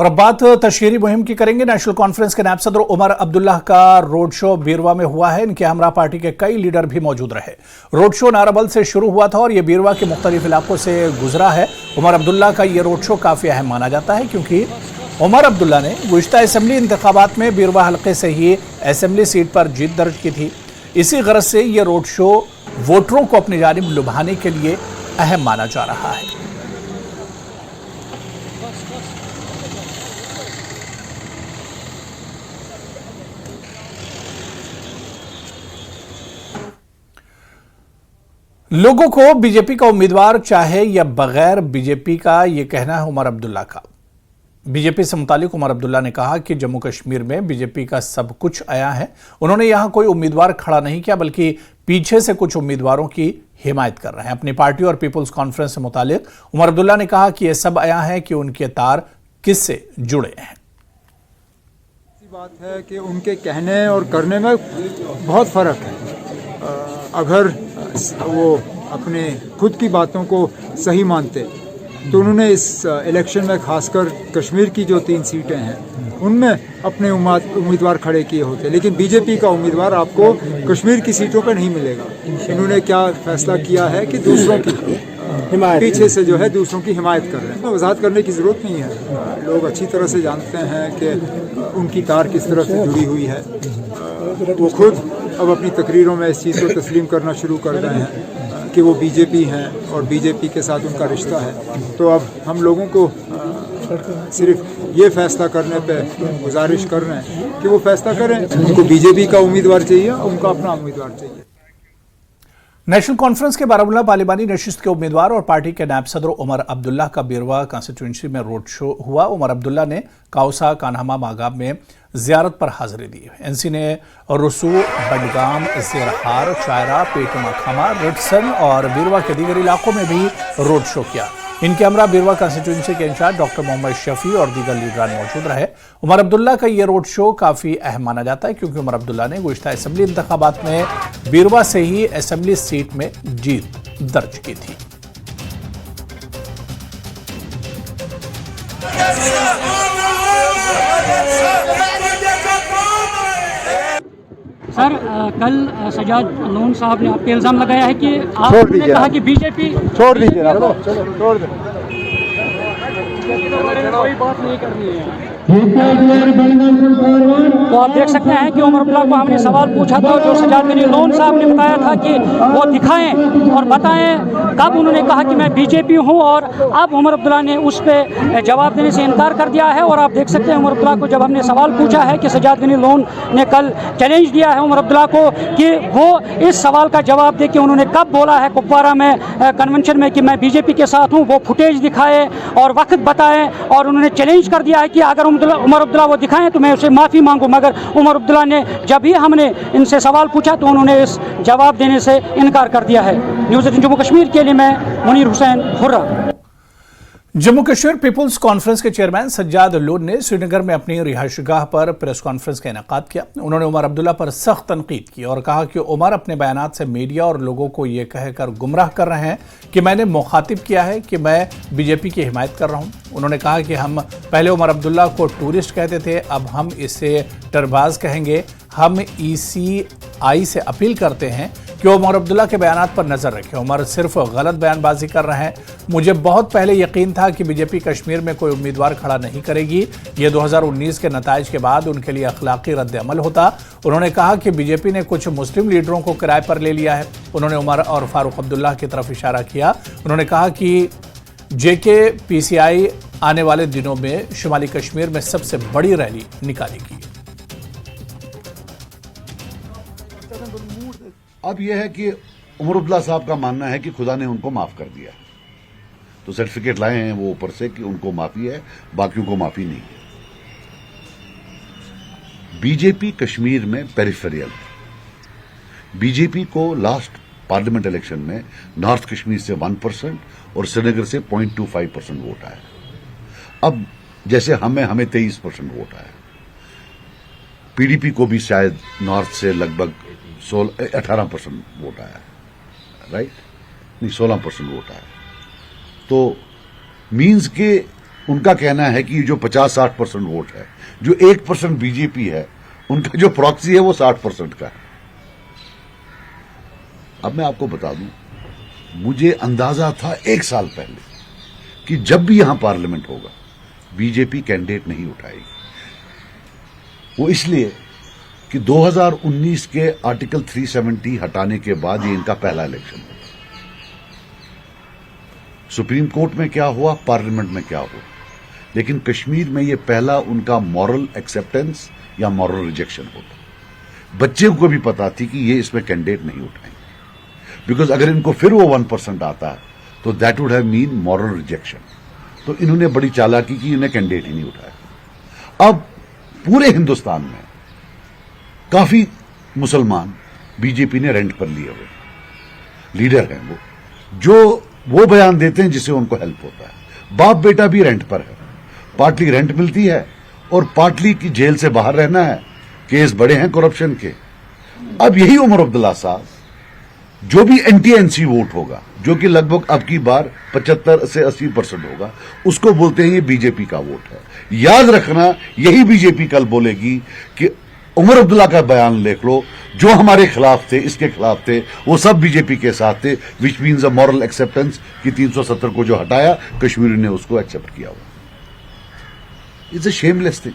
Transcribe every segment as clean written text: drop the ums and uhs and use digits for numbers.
और अब बात तशहीरी मुहिम की करेंगे। नेशनल कॉन्फ्रेंस के नायब सदर उमर अब्दुल्ला का रोड शो बीरवा में हुआ है। इनके हमरा पार्टी के कई लीडर भी मौजूद रहे। रोड शो नाराबल से शुरू हुआ था और ये बीरवा के मुख्तलिफ इलाकों से गुजरा है। उमर अब्दुल्ला का ये रोड शो काफी अहम माना जाता है क्योंकि उमर अब्दुल्ला ने गुज़िश्ता असेंबली इंतखाबात में बीरवा हल्के से ही असेंबली सीट पर जीत दर्ज की थी। इसी गरज से ये रोड शो वोटरों को अपनी जानिब लुभाने के लिए अहम माना जा रहा है। लोगों को बीजेपी का उम्मीदवार चाहे या बगैर बीजेपी का, ये कहना है उमर अब्दुल्ला का। बीजेपी से मुतालिक उमर अब्दुल्ला ने कहा कि जम्मू कश्मीर में बीजेपी का सब कुछ आया है। उन्होंने यहां कोई उम्मीदवार खड़ा नहीं किया बल्कि पीछे से कुछ उम्मीदवारों की हिमायत कर रहे हैं। अपनी पार्टी और पीपुल्स कॉन्फ्रेंस से मुतालिक उमर अब्दुल्ला ने कहा कि यह सब आया है कि उनके तार किससे जुड़े हैं। बात है कि उनके कहने और करने में बहुत फर्क है। अगर वो अपने खुद की बातों को सही मानते तो उन्होंने इस इलेक्शन में खासकर कश्मीर की जो 3 सीटें हैं उनमें अपने उम्मीदवार खड़े किए होते, लेकिन बीजेपी का उम्मीदवार आपको कश्मीर की सीटों पर नहीं मिलेगा। इन्होंने क्या फैसला किया है कि दूसरों की पीछे से जो है दूसरों की हिमायत कर रहे हैं। वजाहत करने की ज़रूरत नहीं है, लोग अच्छी तरह से जानते हैं कि उनकी तार किस तरह से जुड़ी हुई है। वो खुद अब अपनी तकरीरों में इस चीज़ को तस्लीम करना शुरू कर रहे हैं कि वो बीजेपी हैं और बीजेपी के साथ उनका रिश्ता है। तो अब हम लोगों को सिर्फ ये फैसला करने पे गुजारिश कर रहे हैं कि वो फैसला करें, उनको बीजेपी का उम्मीदवार चाहिए, उनको अपना उम्मीदवार चाहिए। नेशनल कॉन्फ्रेंस के बारामूला पार्लिमानी नशिस्त के उम्मीदवार और पार्टी के नायब सदर उमर अब्दुल्ला का बीरवा कंस्टिट्यूंसी में रोड शो हुआ। उमर अब्दुल्ला ने काउसा, कान्हामा, मागाब में जियारत पर हाजिरी दी। एनसी ने रसू, बडगाम, ज़ेरहार, चायरा, पेटमा खमा, रिटसन और बीरवा के दीगर इलाकों में भी रोड शो किया। इनके हमरा बीरवा कंस्टिट्यूंसी के इंचार्ज डॉक्टर मोहम्मद शफी और दीगर लीडरान मौजूद रहे। उमर अब्दुल्ला का ये रोड शो काफी अहम माना जाता है क्योंकि उमर अब्दुल्ला ने गुज़िश्ता असेंबली इंतखाबात में बीरवा से ही असेंबली सीट में जीत दर्ज की थी। सर, कल सजाद लोन साहब ने आप पे इल्ज़ाम लगाया है कि आपने कहा कि बीजेपी छोड़ दीजिए ना, छोड़ दे, कोई बात नहीं करनी है। तो आप देख सकते हैं कि उमर अब्दुल्ला को हमने सवाल पूछा था, जो सजाद गनी लोन साहब ने बताया था कि वो दिखाएं और बताएं कब उन्होंने कहा कि मैं बीजेपी हूं, और अब उमर अब्दुल्ला ने उस पर जवाब देने से इनकार कर दिया है। और आप देख सकते हैं उमर अब्दुल्ला को जब हमने सवाल पूछा है कि सजाद गनी लोन ने कल चैलेंज दिया है उमर अब्दुल्ला को कि वो इस सवाल का जवाब दे कि उन्होंने कब बोला है कुपवारा में कन्वेंशन में कि मैं बीजेपी के साथ हूँ, वो फुटेज दिखाए और वक्त बताएं। और उन्होंने चैलेंज कर दिया है कि अगर उमर अब्दुल्ला वो दिखाएं तो मैं उसे माफ़ी मांगू। मगर उमर अब्दुल्ला ने जब भी हमने इनसे सवाल पूछा तो उन्होंने इस जवाब देने से इनकार कर दिया है। न्यूज़ 18 जम्मू कश्मीर के लिए मैं मुनीर हुसैन खुर्रा। जम्मू कश्मीर पीपुल्स कॉन्फ्रेंस के चेयरमैन सज्जाद लोन ने श्रीनगर में अपनी रिहाइशगाह पर प्रेस कॉन्फ्रेंस का इनेकाद किया। उन्होंने उमर अब्दुल्ला पर सख्त तनकीद की और कहा कि उमर अपने बयानात से मीडिया और लोगों को यह कहकर गुमराह कर रहे हैं कि मैंने मुखातिब किया है कि मैं बीजेपी की हिमायत कर रहा हूं। उन्होंने कहा कि हम पहले उमर अब्दुल्ला को टूरिस्ट कहते थे, अब हम इसे टरबाज कहेंगे। हम ECI से अपील करते हैं कि उमर अब्दुल्ला के बयानात पर नजर रखें। उमर सिर्फ गलत बयानबाजी कर रहे हैं। मुझे बहुत पहले यकीन था कि बीजेपी कश्मीर में कोई उम्मीदवार खड़ा नहीं करेगी। ये 2019 के नताइज के बाद उनके लिए अखलाकी रद्द अमल होता। उन्होंने कहा कि बीजेपी ने कुछ मुस्लिम लीडरों को किराए पर ले लिया है। उन्होंने उमर और फारूक अब्दुल्ला की तरफ इशारा किया। उन्होंने कहा कि JK-PCI आने वाले दिनों में शुमाली कश्मीर में सबसे बड़ी रैली निकालेगी। अब यह है कि उमर अब्दुल्ला साहब का मानना है कि खुदा ने उनको माफ कर दिया, तो सर्टिफिकेट लाए हैं वो ऊपर से कि उनको माफी है, बाकियों को माफी नहीं है। बीजेपी कश्मीर में पेरिफेरियल है। बीजेपी को लास्ट पार्लियामेंट इलेक्शन में नॉर्थ कश्मीर से 1% और श्रीनगर से 0.25% वोट आया। अब जैसे हमें 23% वोट आया। PDP को भी शायद नॉर्थ से लगभग 18% वोट आया, राइट? नहीं, 16% वोट आया। तो मीन्स के उनका कहना है कि जो 50-60% वोट है, जो 1% बीजेपी है, उनका जो प्रॉक्सी है वो 60% का है। अब मैं आपको बता दूं, मुझे अंदाजा था 1 साल पहले कि जब भी यहां पार्लियामेंट होगा बीजेपी कैंडिडेट नहीं उठाएगी। वो इसलिए कि 2019 के आर्टिकल 370 हटाने के बाद ये इनका पहला इलेक्शन होगा। सुप्रीम कोर्ट में क्या हुआ, पार्लियामेंट में क्या हुआ, लेकिन कश्मीर में ये पहला उनका मॉरल एक्सेप्टेंस या मॉरल रिजेक्शन होता। बच्चे को भी पता थी कि ये इसमें कैंडिडेट नहीं उठाएंगे, बिकॉज अगर इनको फिर वो 1% आता तो that would have mean moral rejection. तो इन्होंने बड़ी चालाकी की, इन्हें कैंडिडेट ही नहीं उठाया। अब पूरे हिंदुस्तान में काफी मुसलमान बीजेपी ने रेंट पर लिए हुए लीडर हैं, जो वो बयान देते हैं जिससे उनको हेल्प होता है। बाप बेटा भी रेंट पर है, पार्टली रेंट मिलती है और पार्टली की जेल से बाहर रहना है, केस बड़े हैं करप्शन के। अब यही उमर अब्दुल्ला साहब, जो भी एंटी एनसी वोट होगा, जो कि लगभग अब की बार 75 से 80% होगा, उसको बोलते हैं ये बीजेपी का वोट है। याद रखना, यही बीजेपी कल बोलेगी कि उमर अब्दुल्ला का बयान लिख लो, जो हमारे खिलाफ थे, इसके खिलाफ थे, वो सब बीजेपी के साथ थे, which means a moral acceptance कि 370 को जो हटाया, कश्मीरी ने उसको एक्सेप्ट किया हुआ। It's a shameless thing.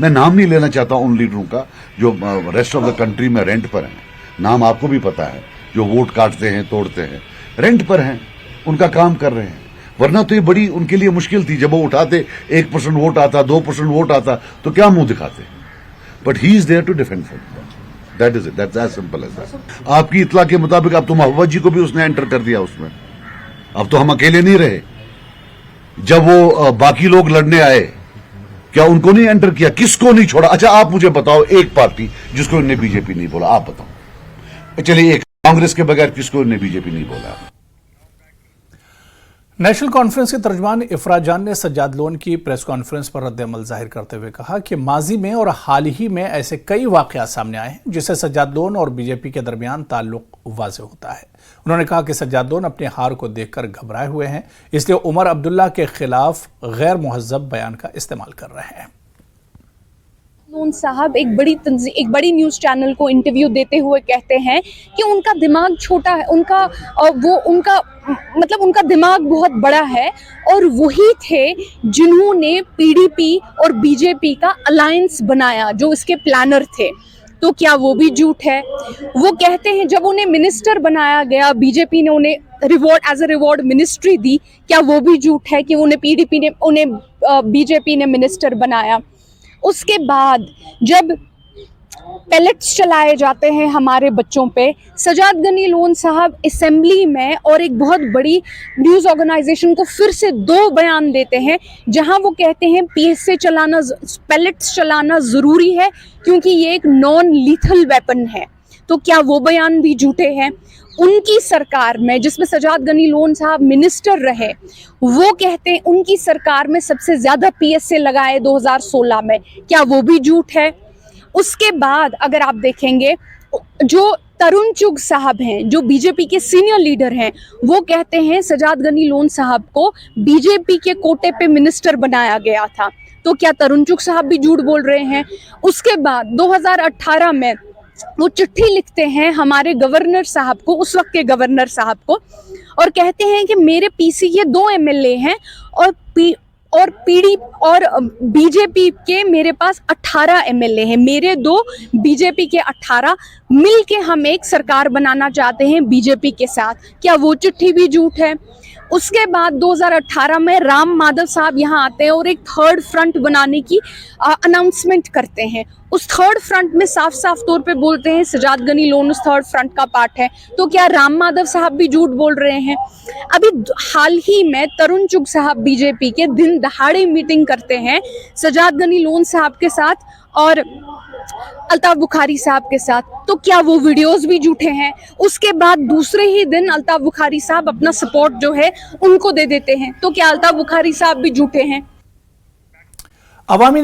मैं नाम नहीं लेना चाहता उन लीडरों का जो रेस्ट ऑफ द कंट्री में रेंट पर हैं। नाम आपको भी पता है, जो वोट काटते हैं, तोड़ते हैं, रेंट पर हैं, उनका काम कर रहे हैं। वरना तो ये बड़ी उनके लिए मुश्किल थी, जब वो उठाते 1% वोट आता, 2% वोट आता, तो क्या मुंह दिखाते। But he is there to defend for that is it, that's as simple as that. आपकी इत्तला के मुताबिक अब तो मोहब्बत जी को भी उसने एंटर कर दिया उसमें। अब तो हम अकेले नहीं रहे। जब वो बाकी लोग लड़ने आए, क्या उनको नहीं एंटर किया? किसको नहीं छोड़ा? अच्छा आप मुझे बताओ एक पार्टी जिसको इन्होंने बीजेपी नहीं बोला, आप बताओ। चलिए, एक कांग्रेस के बगैर किसको इन्होंने बीजेपी नहीं बोला? नेशनल कॉन्फ्रेंस के तर्जमान इफराज जान ने सज्जाद लोन की प्रेस कॉन्फ्रेंस पर रद्द-ए-अमल जाहिर करते हुए कहा कि माजी में और हाल ही में ऐसे कई वाकयात सामने आए हैं जिससे सज्जाद लोन और बीजेपी के दरमियान ताल्लुक वाज़ेह होता है। उन्होंने कहा कि सज्जाद लोन अपनी हार को देखकर घबराए हुए हैं, इसलिए उमर अब्दुल्ला के खिलाफ गैर मुहज़्ज़ब बयान का इस्तेमाल कर रहे हैं। लोन साहब एक बड़ी न्यूज़ चैनल को इंटरव्यू देते हुए कहते हैं कि उनका दिमाग छोटा है, उनका दिमाग बहुत बड़ा है, और वही थे जिन्होंने पीडीपी और बीजेपी का अलायंस बनाया, जो इसके प्लानर थे। तो क्या वो भी झूठ है? वो कहते हैं जब उन्हें मिनिस्टर बनाया गया, बीजेपी ने उन्हें एज अ रिवॉर्ड मिनिस्ट्री दी, क्या वो भी झूठ है कि उन्हें बीजेपी ने मिनिस्टर बनाया? उसके बाद जब पैलेट्स चलाए जाते हैं हमारे बच्चों पे, सजाद गनी लोन साहब असेंबली में और एक बहुत बड़ी न्यूज़ ऑर्गेनाइजेशन को फिर से 2 बयान देते हैं, जहां वो कहते हैं पीएसए चलाना, पैलेट्स चलाना ज़रूरी है क्योंकि ये एक नॉन लीथल वेपन है। तो क्या वो बयान भी झूठे हैं? उनकी सरकार में, जिसमें सजाद गनी लोन साहब मिनिस्टर रहे, वो कहते हैं उनकी सरकार में सबसे ज़्यादा पीएसए लगाए 2016 में, क्या वो भी झूठ है? उसके बाद अगर आप देखेंगे, जो तरुण चुग साहब हैं, जो बीजेपी के सीनियर लीडर हैं, वो कहते हैं सजाद गनी लोन साहब को बीजेपी के कोटे पे मिनिस्टर बनाया गया था। तो क्या तरुण चुग साहब भी झूठ बोल रहे हैं? उसके बाद 2018 में वो चिट्ठी लिखते हैं हमारे गवर्नर साहब को, उस वक्त के गवर्नर साहब को, और कहते हैं कि मेरे पीसी के 2 एमएलए हैं और पीडी और बीजेपी के मेरे पास 18 एमएलए हैं, मेरे 2, बीजेपी के 18, मिल के हम एक सरकार बनाना चाहते हैं बीजेपी के साथ। क्या वो चिट्ठी भी झूठ है? उसके बाद 2018 में राम माधव साहब यहाँ आते हैं और एक 3rd फ्रंट बनाने की अनाउंसमेंट करते हैं। उस 3rd फ्रंट में साफ साफ तौर पे बोलते हैं सजाद गनी लोन उस 3rd फ्रंट का पार्ट है। तो क्या राम माधव साहब भी झूठ बोल रहे हैं? अभी हाल ही में तरुण चुग साहब बीजेपी के दिन दहाड़े मीटिंग करते हैं सजाद गनी लोन साहब के साथ और अल्ताफ बुखारी साहब के साथ। तो क्या वो वीडियोस भी झूठे हैं? उसके बाद दूसरे ही दिन अल्ताफ बुखारी साहब अपना सपोर्ट जो है उनको दे देते हैं। तो क्या अल्ताफ बुखारी साहब भी झूठे हैं? अवामी